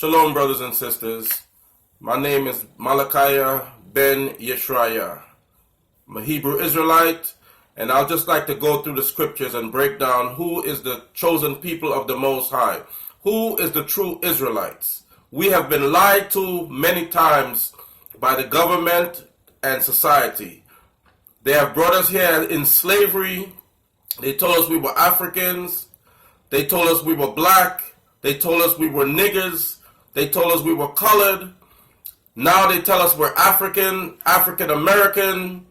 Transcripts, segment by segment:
Shalom, brothers and sisters. My name is Malachiah ben Yeshraya. I'm a Hebrew Israelite, and I'll just like to go through the scriptures and break down who is the chosen people of the Most High. Who is the true Israelites? We have been lied to many times by the government and society. They have brought us here in slavery. They told us we were Africans. They told us we were black. They told us we were niggers. They told us we were colored. Now they tell us we're African, African American.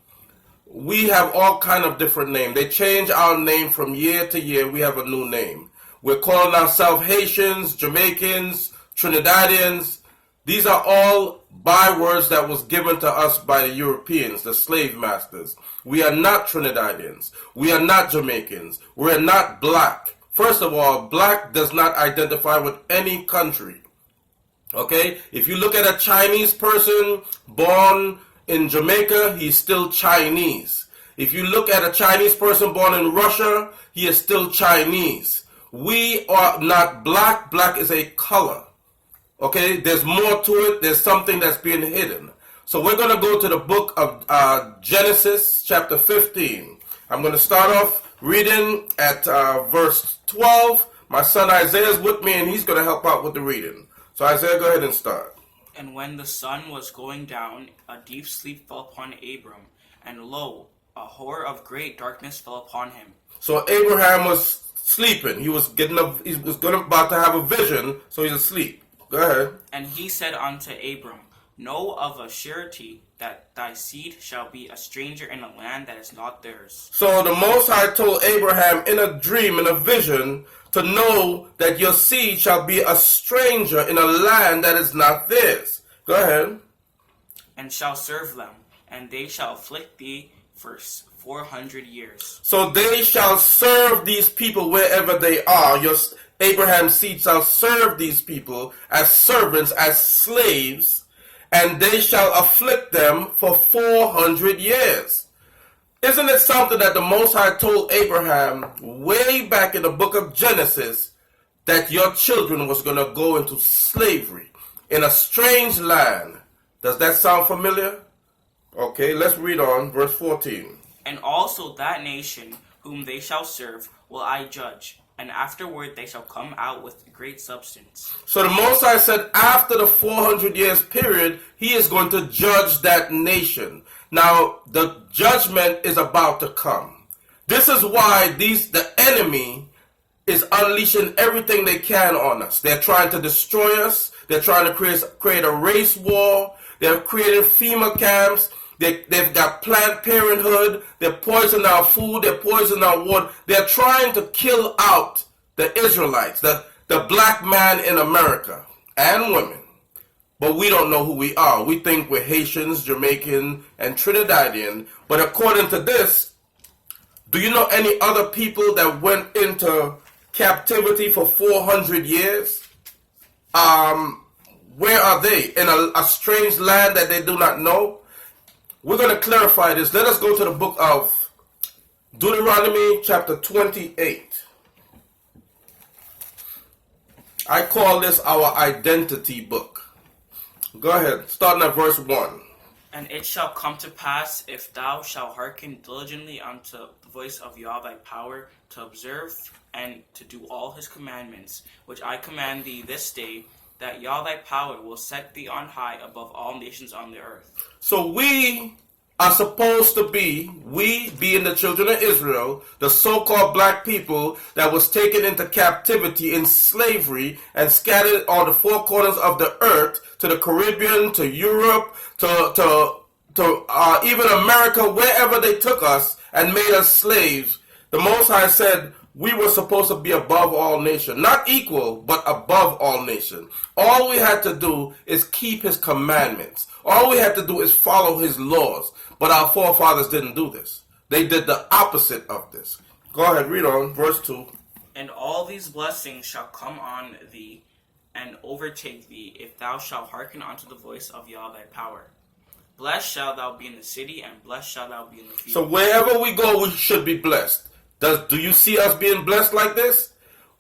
We have all kind of different names. They change our name from year to year. We have a new name. We're calling ourselves Haitians, Jamaicans, Trinidadians. These are all bywords that was given to us by the Europeans, the slave masters. We are not Trinidadians. We are not Jamaicans. We are not black. First of all, black does not identify with any country. Okay? If you look at a Chinese person born in Jamaica, he's still Chinese. If you look at a Chinese person born in Russia, he is still Chinese. We are not black. Black is a color. Okay? There's more to it. There's something that's being hidden. So we're going to go to the book of Genesis chapter 15. I'm going to start off reading at verse 12. My son Isaiah is with me, and he's going to help out with the reading. So Isaiah, go ahead and start. And when the sun was going down, a deep sleep fell upon Abram, and lo, a horror of great darkness fell upon him. So Abraham was sleeping. He was about to have a vision, so he's asleep. Go ahead. And he said unto Abram, Know of a surety that thy seed shall be a stranger in a land that is not theirs. So the Most High told Abraham in a dream, in a vision, to know that your seed shall be a stranger in a land that is not theirs. Go ahead. And shall serve them, and they shall afflict thee for 400 years. So they shall serve these people wherever they are. Abraham's seed shall serve these people as servants, as slaves, and they shall afflict them for 400 years. Isn't it something that the Most High told Abraham way back in the book of Genesis that your children was going to go into slavery in a strange land? Does that sound familiar? Okay, let's read on, verse 14. And also that nation whom they shall serve will I judge, and afterward they shall come out with great substance. So the Most High said after the 400 years period, he is going to judge that nation. Now, the judgment is about to come. This is why the enemy is unleashing everything they can on us. They're trying to destroy us. They're trying to create a race war. They're creating FEMA camps. They've got Planned Parenthood. They're poisoning our food. They're poisoning our water. They're trying to kill out the Israelites, the black man in America, and women. But we don't know who we are. We think we're Haitians, Jamaican, and Trinidadian. But according to this, do you know any other people that went into captivity for 400 years? Where are they? In a strange land that they do not know? We're going to clarify this. Let us go to the book of Deuteronomy chapter 28. I call this our identity book. Go ahead, starting at verse 1. And it shall come to pass, if thou shalt hearken diligently unto the voice of Yahweh thy power, to observe and to do all his commandments, which I command thee this day, that Yahweh thy power will set thee on high above all nations on the earth. So we are supposed to be, we being the children of Israel, the so-called black people that was taken into captivity in slavery and scattered on the four corners of the earth, to the Caribbean, to Europe, to even America, wherever they took us and made us slaves. The Most High said we were supposed to be above all nations. Not equal, but above all nations. All we had to do is keep his commandments. All we had to do is follow his laws. But our forefathers didn't do this. They did the opposite of this. Go ahead, read on, verse 2. And all these blessings shall come on thee and overtake thee, if thou shalt hearken unto the voice of Yahweh thy power. Blessed shalt thou be in the city, and blessed shalt thou be in the field. So wherever we go, we should be blessed. Do you see us being blessed like this?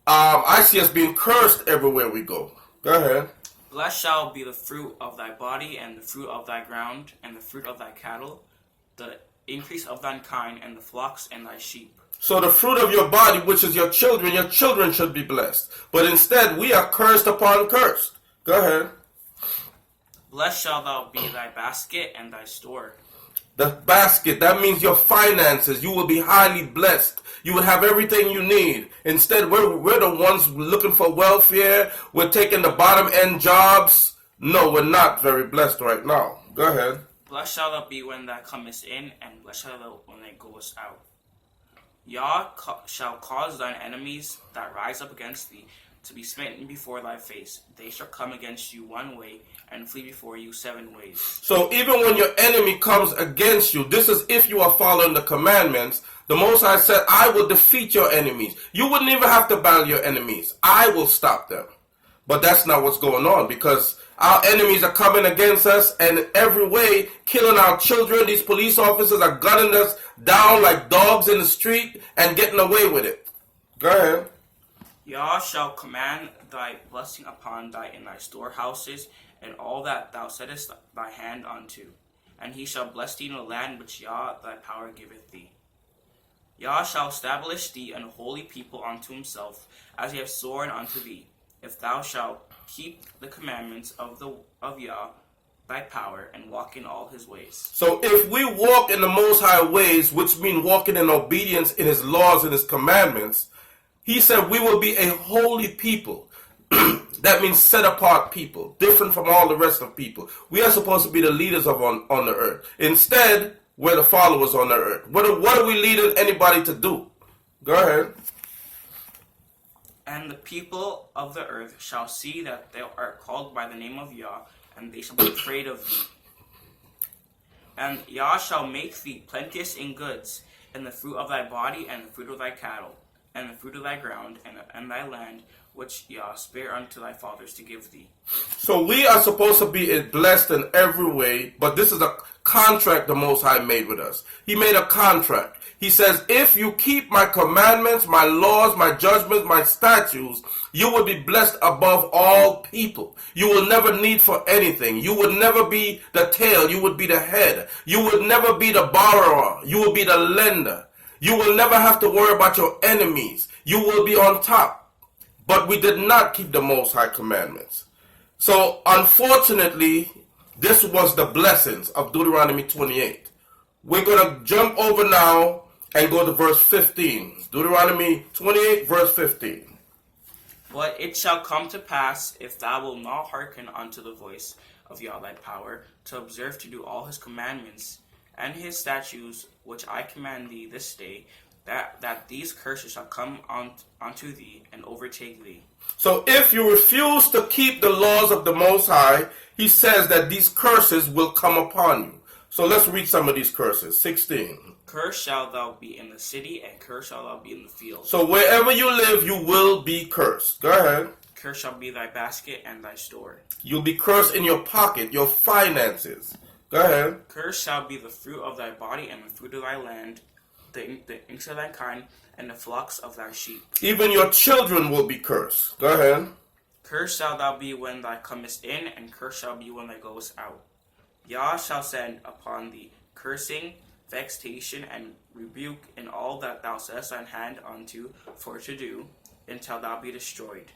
I see us being cursed everywhere we go. Go ahead. Blessed shall be the fruit of thy body, and the fruit of thy ground, and the fruit of thy cattle, the increase of thine kind, and the flocks and thy sheep. So the fruit of your body, which is your children should be blessed. But instead, we are cursed upon cursed. Go ahead. Blessed shall thou be thy basket and thy store. The basket, that means your finances. You will be highly blessed. You will have everything you need. Instead, we're the ones looking for welfare. We're taking the bottom end jobs. No, we're not very blessed right now. Go ahead. Blessed shall thou be when thou comest in, and blessed shall thou when thou goest out. Yah shall cause thine enemies that rise up against thee to be smitten before thy face. They shall come against you one way, and flee before you 7 ways. So even when your enemy comes against you, this is if you are following the commandments. The Most High said, I will defeat your enemies. You wouldn't even have to battle your enemies. I will stop them. But that's not what's going on, because our enemies are coming against us and in every way killing our children. These police officers are gunning us down like dogs in the street and getting away with it. Go ahead. Yah shall command thy blessing upon thy in thy storehouses, and all that thou settest thy hand unto. And he shall bless thee in the land which Yah thy power giveth thee. Yah shall establish thee an holy people unto himself, as he hath sworn unto thee, if thou shalt keep the commandments of Yah thy power, and walk in all his ways. So if we walk in the Most High ways, which mean walking in obedience in his laws and his commandments, he said we will be a holy people. That means set apart people, different from all the rest of people. We are supposed to be the leaders on the earth. Instead, we're the followers on the earth. What are we leading anybody to do? Go ahead. And the people of the earth shall see that thou art called by the name of Yah, and they shall be afraid of thee. And Yah shall make thee plenteous in goods, in the fruit of thy body, and the fruit of thy cattle, and the fruit of thy ground, and thy land, which Yah spare unto thy fathers to give thee. So we are supposed to be blessed in every way, but this is a contract the Most High made with us. He made a contract. He says, if you keep my commandments, my laws, my judgments, my statutes, you will be blessed above all people. You will never need for anything. You would never be the tail. You would be the head. You would never be the borrower. You will be the lender. You will never have to worry about your enemies. You will be on top. But we did not keep the Most High commandments. So, unfortunately, this was the blessings of Deuteronomy 28. We're going to jump over now and go to verse 15. Deuteronomy 28, verse 15. But it shall come to pass, if thou wilt not hearken unto the voice of Yah thy power, to observe to do all his commandments and his statutes, which I command thee this day, that these curses shall come unto thee and overtake thee. So if you refuse to keep the laws of the Most High, he says that these curses will come upon you. So let's read some of these curses. 16. Cursed shalt thou be in the city, and cursed shalt thou be in the field. So wherever you live, you will be cursed. Go ahead. Cursed shall be thy basket and thy store. You'll be cursed in your pocket, your finances. Go ahead. Cursed shall be the fruit of thy body, and the fruit of thy land, the increase of thy kind, and the flocks of thy sheep. Even your children will be cursed. Go ahead. Cursed shalt thou be when thou comest in, and cursed shall be when thou goest out. Yah shall send upon thee cursing, vexation, and rebuke in all that thou settest thine hand unto for to do, until thou be destroyed,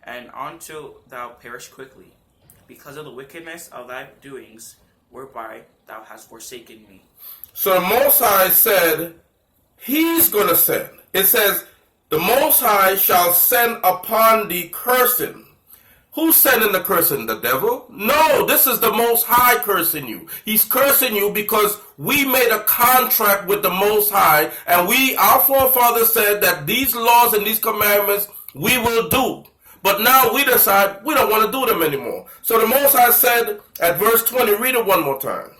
and until thou perish quickly, because of the wickedness of thy doings, whereby thou hast forsaken me. So the Most High said, he's going to send. It says, the Most High shall send upon thee cursing. Who's sending the cursing? The devil? No, this is the Most High cursing you. He's cursing you because we made a contract with the Most High, and our forefathers said that these laws and these commandments we will do. But now we decide we don't want to do them anymore. So the Most High said at verse 20, read it one more time.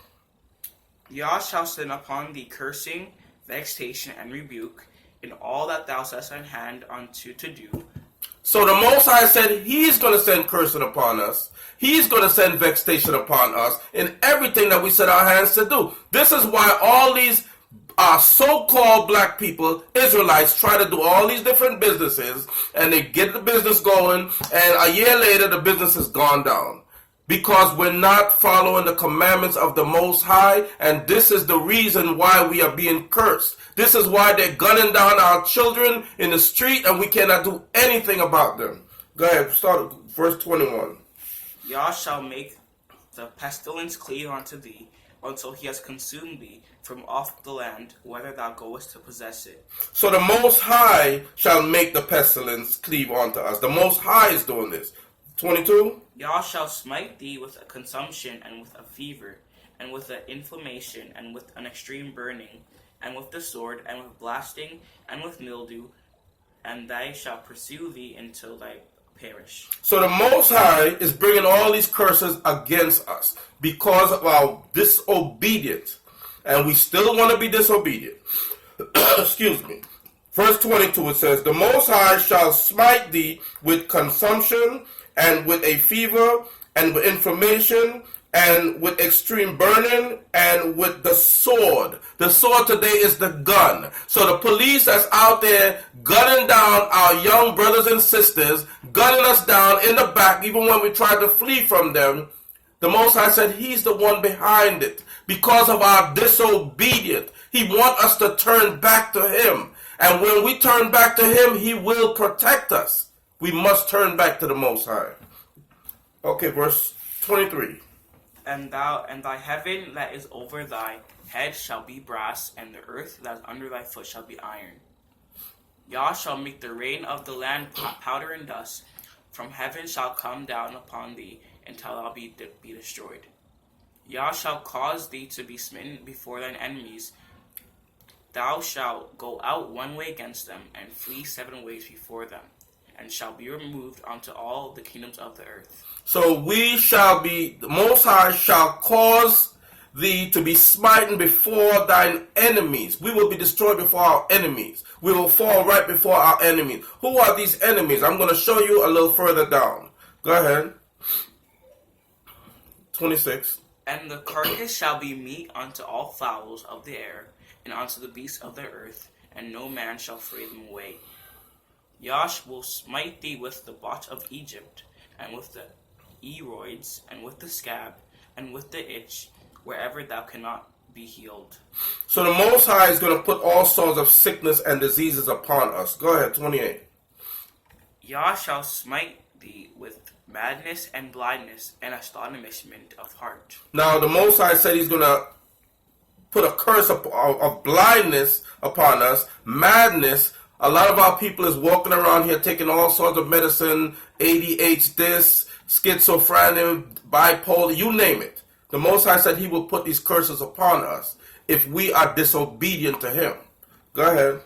Yah shall send upon thee cursing, vexation, and rebuke in all that thou settest thine hand unto to do. So the Most High said he's going to send cursing upon us. He's going to send vexation upon us in everything that we set our hands to do. This is why all these so-called black people, Israelites, try to do all these different businesses, and they get the business going, and a year later the business has gone down. because we're not following the commandments of the Most High, and this is the reason why we are being cursed. This is why they're gunning down our children in the street, and we cannot do anything about them. Go ahead, start at verse 21. Yah shall make the pestilence cleave unto thee, until he has consumed thee from off the land, whether thou goest to possess it. So the Most High shall make the pestilence cleave unto us. The Most High is doing this. 22. Yah shall smite thee with a consumption, and with a fever, and with an inflammation, and with an extreme burning, and with the sword, and with blasting, and with mildew, and they shall pursue thee until thy perish. So the Most High is bringing all these curses against us because of our disobedience. And we still want to be disobedient. Excuse me. Verse 22, it says, the Most High shall smite thee with consumption, and with a fever, and with inflammation, and with extreme burning, and with the sword. The sword today is the gun. So the police that's out there gunning down our young brothers and sisters, gunning us down in the back, even when we try to flee from them, the Most High said he's the one behind it. Because of our disobedience, he wants us to turn back to him. And when we turn back to him, he will protect us. We must turn back to the Most High. Okay, verse 23. And thy heaven that is over thy head shall be brass, and the earth that is under thy foot shall be iron. Yah shall make the rain of the land powder and dust. From heaven shall come down upon thee, until thou be destroyed. Yah shall cause thee to be smitten before thine enemies. Thou shalt go out one way against them, and flee 7 ways before them, and shall be removed unto all the kingdoms of the earth. So the Most High shall cause thee to be smitten before thine enemies. We will be destroyed before our enemies. We will fall right before our enemies. Who are these enemies? I'm going to show you a little further down. Go ahead. 26. And the carcass shall be meat unto all fowls of the air, and unto the beasts of the earth, and no man shall fray them away. Yah will smite thee with the botch of Egypt, and with the eroids, and with the scab, and with the itch, wherever thou cannot be healed. So the Most High is going to put all sorts of sickness and diseases upon us. Go ahead, 28. Yah shall smite thee with madness and blindness and astonishment of heart. Now the Most High said he's going to put a curse of blindness upon us, madness. A lot of our people is walking around here taking all sorts of medicine, ADH this, schizophrenia, bipolar, you name it. The Most High said he will put these curses upon us if we are disobedient to him. Go ahead.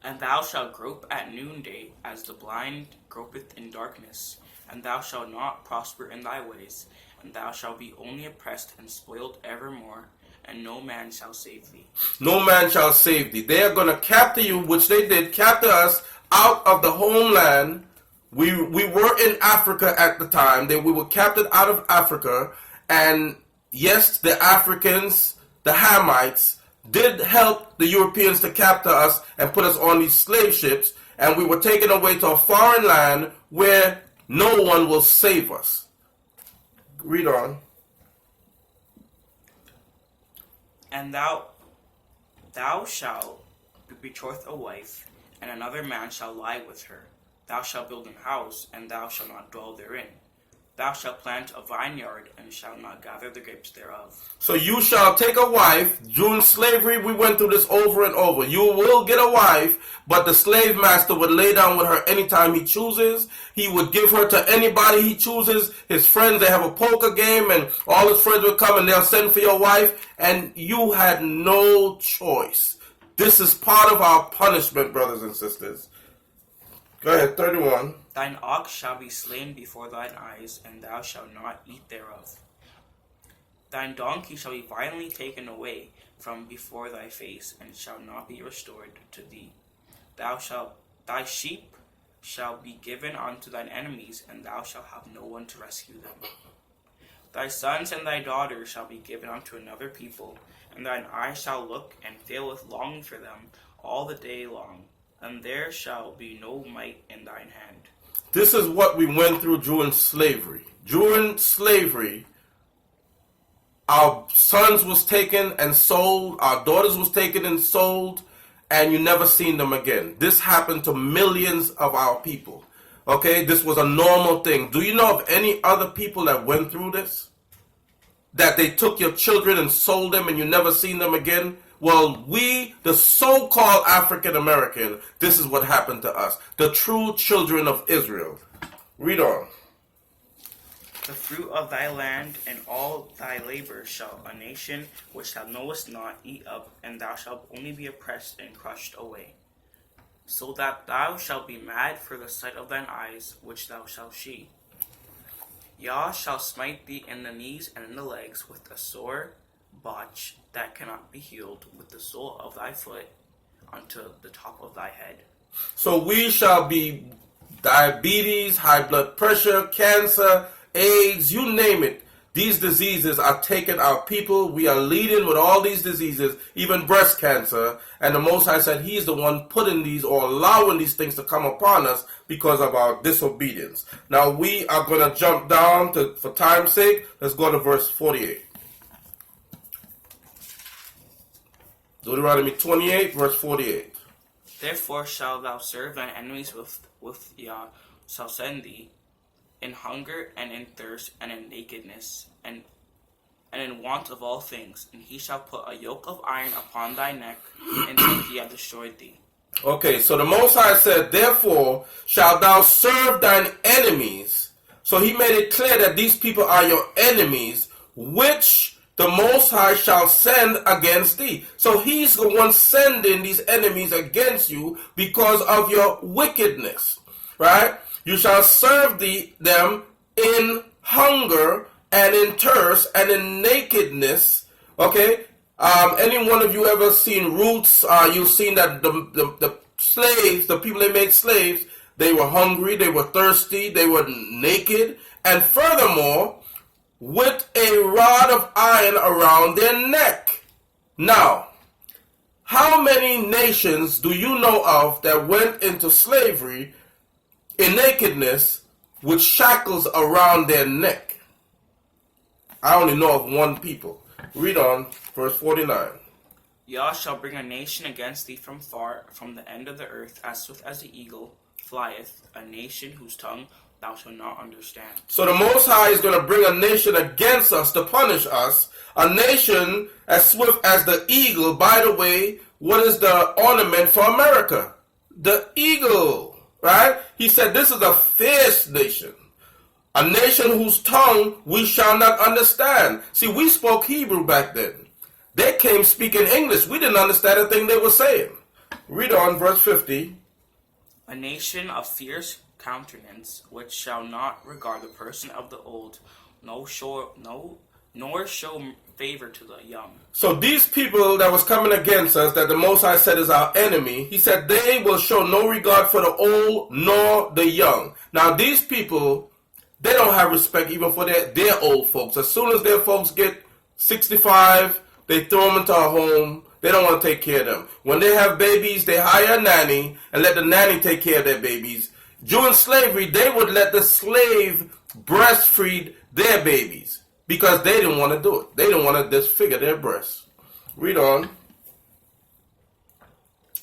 And thou shalt grope at noonday, as the blind gropeth in darkness. And thou shalt not prosper in thy ways. And thou shalt be only oppressed and spoiled evermore. And no man shall save thee. No man shall save thee. They are going to capture you, which they did, capture us out of the homeland. We were in Africa at the time. We were captured out of Africa. And yes, the Africans, the Hamites, did help the Europeans to capture us and put us on these slave ships. And we were taken away to a foreign land where no one will save us. Read on. And thou shalt betroth a wife, and another man shall lie with her. Thou shalt build an house, and thou shalt not dwell therein. Thou shalt plant a vineyard, and shalt not gather the grapes thereof. So you shall take a wife. During slavery, we went through this over and over. You will get a wife, but the slave master would lay down with her anytime he chooses. He would give her to anybody he chooses. His friends, they have a poker game, and all his friends would come and they'll send for your wife, and you had no choice. This is part of our punishment, brothers and sisters. Go ahead, 31. Thine ox shall be slain before thine eyes, and thou shalt not eat thereof. Thine donkey shall be violently taken away from before thy face, and shall not be restored to thee. Thy sheep shall be given unto thine enemies, and thou shalt have no one to rescue them. Thy sons and thy daughters shall be given unto another people, and thine eyes shall look and fail with longing for them all the day long, and there shall be no might in thine hand. This is what we went through during slavery. during slavery, our sons was taken and sold, our daughters was taken and sold, and you never seen them again. This happened to millions of our people. Okay, this was a normal thing. Do you know of any other people that went through this? That they took your children and sold them and you never seen them again? Well, we, the so-called African American, this is what happened to us. The true children of Israel. Read on. The fruit of thy land and all thy labor shall a nation which thou knowest not eat up, and thou shalt only be oppressed and crushed away. So that thou shalt be mad for the sight of thine eyes, which thou shalt see. Yah shall smite thee in the knees and in the legs with a sore botch that cannot be healed, with the sole of thy foot unto the top of thy head. So we shall be diabetes, high blood pressure, cancer, AIDS, you name it. These diseases are taking our people. We are leading with all these diseases, even breast cancer. And the Most High said He's the one putting these or allowing these things to come upon us because of our disobedience. Now we are going to jump down to, for time's sake, let's go to verse 48. Deuteronomy 28, verse 48. Therefore shalt thou serve thine enemies with Yah shall send thee, in hunger and in thirst and in nakedness and in want of all things, and he shall put a yoke of iron upon thy neck until he have destroyed thee. Okay, so the Most High said, therefore shalt thou serve thine enemies. So he made it clear that these people are your enemies, which the Most High shall send against thee. So he's the one sending these enemies against you because of your wickedness, right? You shall serve them in hunger and in thirst and in nakedness. Okay? Any one of you ever seen Roots? You've seen that the slaves, the people they made slaves, they were hungry, they were thirsty, they were naked, and furthermore, with a rod of iron around their neck. Now, how many nations do you know of that went into slavery in nakedness with shackles around their neck? I only know of one people. Read on, verse 49. Yah shall bring a nation against thee from far, from the end of the earth, as swift as the eagle flieth, a nation whose tongue thou shalt not understand. So the Most High is going to bring a nation against us to punish us, a nation as swift as the eagle. By the way, what is the ornament for America? The eagle. Right? He said this is a fierce nation. A nation whose tongue we shall not understand. See, we spoke Hebrew back then. They came speaking English. We didn't understand a thing they were saying. Read on, verse 50. A nation of fierce countenance, which shall not regard the person of the old, nor show favor to the young. So these people that was coming against us, that the Most High said is our enemy, he said they will show no regard for the old nor the young. Now these people, they don't have respect even for their old folks. As soon as their folks get 65, they throw them into a home. They don't want to take care of them. When they have babies, they hire a nanny and let the nanny take care of their babies. During slavery, they would let the slave breastfeed their babies because they didn't want to do it. They didn't want to disfigure their breasts. Read on.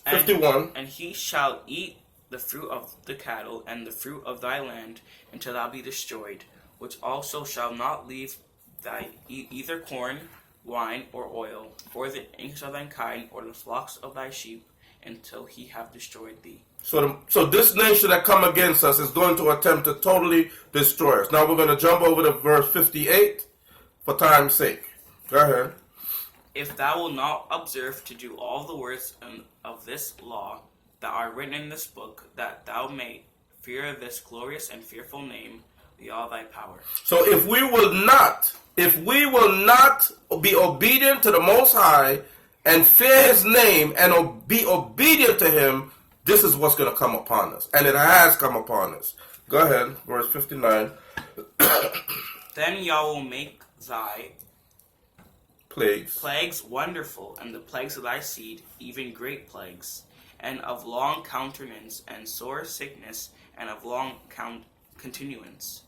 51. And he shall eat the fruit of the cattle and the fruit of thy land until thou be destroyed, which also shall not leave thy either corn, wine, or oil, or the increase of thine kind, or the flocks of thy sheep, until he have destroyed thee. So this nation that come against us is going to attempt to totally destroy us. Now we're going to jump over to verse 58 for time's sake. Go ahead. If thou wilt not observe to do all the words of this law that are written in this book, that thou may fear this glorious and fearful name, the all thy power. So if we will not be obedient to the Most High and fear His name and be obedient to Him, this is what's going to come upon us. And it has come upon us. Go ahead, verse 59. Then Yah will make thy plagues wonderful, and the plagues of thy seed, even great plagues, and of long countenance, and sore sickness, and of long continuance.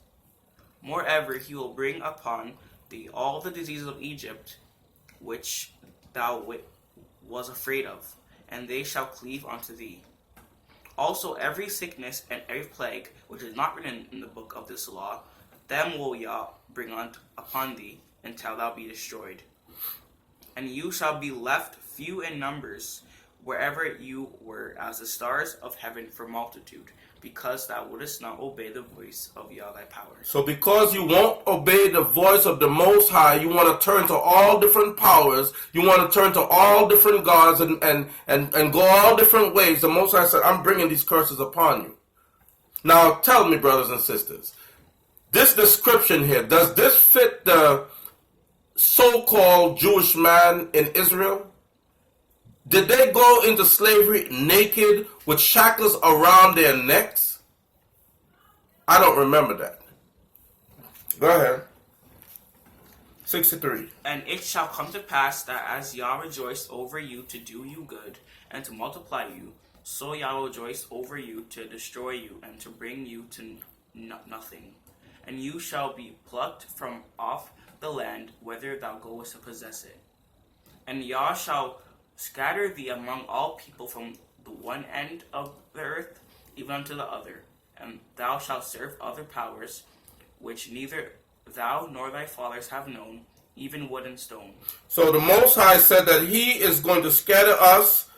Moreover, he will bring upon thee all the diseases of Egypt, which thou was afraid of, and they shall cleave unto thee. Also every sickness and every plague, which is not written in the book of this law, them will Yah bring upon thee, until thou be destroyed. And you shall be left few in numbers, wherever you were, as the stars of heaven for multitude, because thou wouldest not obey the voice of Yah thy power. So because you won't obey the voice of the Most High, you want to turn to all different powers, you want to turn to all different gods and go all different ways. The Most High said, I'm bringing these curses upon you. Now tell me, brothers and sisters, this description here, does this fit the so-called Jewish man in Israel? Did they go into slavery naked with shackles around their necks? I don't remember that. Go ahead. 63. And it shall come to pass that as Yah rejoiced over you to do you good and to multiply you, so Yah will rejoice over you to destroy you and to bring you to nothing. And you shall be plucked from off the land whither thou goest to possess it. And Yah shall scatter thee among all people from the one end of the earth even unto the other, and thou shalt serve other powers, which neither thou nor thy fathers have known, even wood and stone. So the Most High said that he is going to scatter us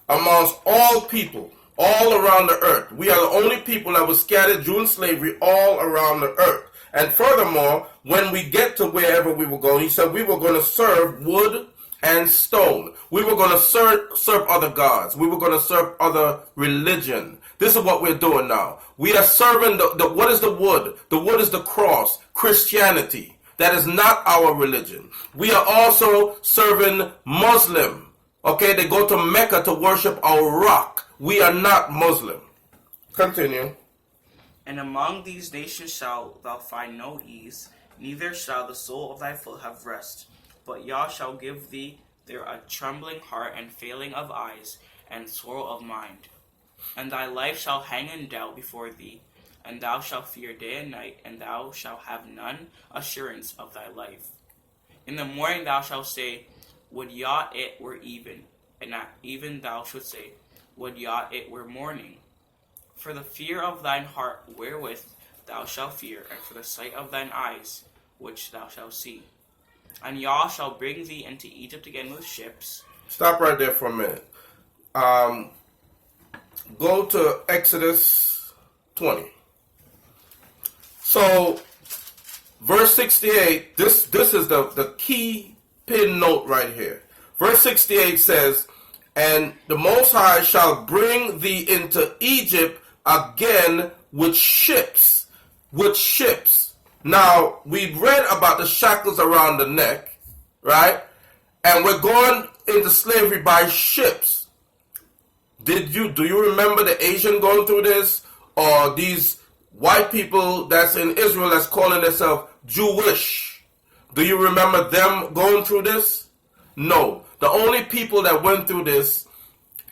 amongst all people, all around the earth. We are the only people that were scattered during slavery all around the earth. And furthermore, when we get to wherever we were going, he said we were going to serve wood and stone. We were going to serve other gods. We were going to serve other religion. This is what we're doing now. We are serving what is the wood? The wood is the cross, Christianity. That is not our religion. We are also serving Muslim. Okay, they go to Mecca to worship a rock. We are not Muslim. Continue. And among these nations shalt thou find no ease, neither shall the sole of thy foot have rest. But Yah shall give thee there a trembling heart and failing of eyes and sorrow of mind. And thy life shall hang in doubt before thee, and thou shalt fear day and night, and thou shalt have none assurance of thy life. In the morning thou shalt say, Would Yah it were even, and at even thou shalt say, Would Yah it were morning. For the fear of thine heart wherewith thou shalt fear, and for the sight of thine eyes which thou shalt see. And Yah shall bring thee into Egypt again with ships. Stop right there for a minute. Go to Exodus 20. So, verse 68, this is the key pin note right here. Verse 68 says, And the Most High shall bring thee into Egypt again with ships. With ships. Now, we read about the shackles around the neck, right? And we're going into slavery by ships. Do you remember the Asian going through this? Or these white people that's in Israel that's calling themselves Jewish? Do you remember them going through this? No. The only people that went through this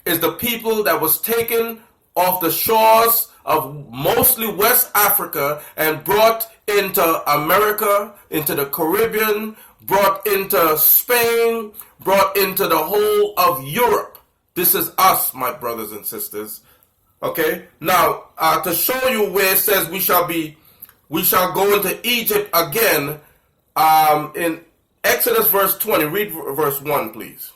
is the people that was taken off the shores of mostly West Africa and brought into America, into the Caribbean, brought into Spain, brought into the whole of Europe. This is us, my brothers and sisters. Okay? Now, to show you where it says we shall go into Egypt again, in Exodus verse 20, read verse 1, please.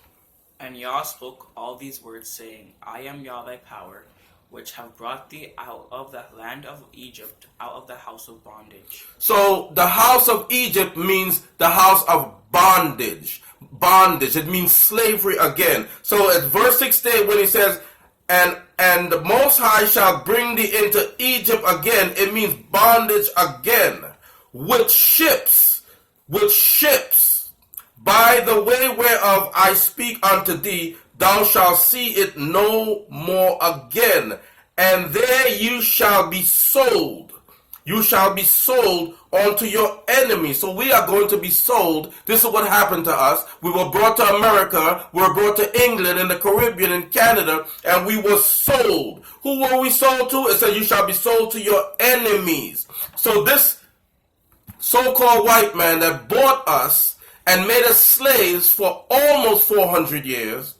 And Yah spoke all these words, saying, I am Yah thy power, which have brought thee out of the land of Egypt, out of the house of bondage. So the house of Egypt means the house of bondage. Bondage. It means slavery again. So at verse 16 when he says, and the Most High shall bring thee into Egypt again, it means bondage again. With ships. With ships. By the way whereof I speak unto thee, thou shalt see it no more again, and there you shall be sold. You shall be sold unto your enemies. So we are going to be sold. This is what happened to us. We were brought to America. We were brought to England and the Caribbean and Canada, and we were sold. Who were we sold to? It said you shall be sold to your enemies. So so-called white man that bought us and made us slaves for almost 400 years,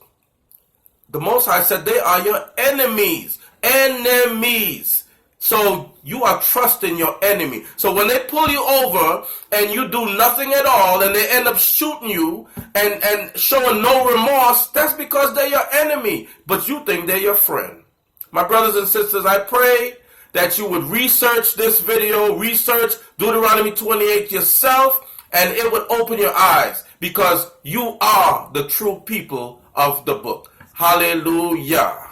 the Most High said they are your enemies. Enemies. So you are trusting your enemy. So when they pull you over and you do nothing at all and they end up shooting you and showing no remorse, that's because they're your enemy. But you think they're your friend. My brothers and sisters, I pray that you would research this video, research Deuteronomy 28 yourself, and it would open your eyes because you are the true people of the book. Hallelujah.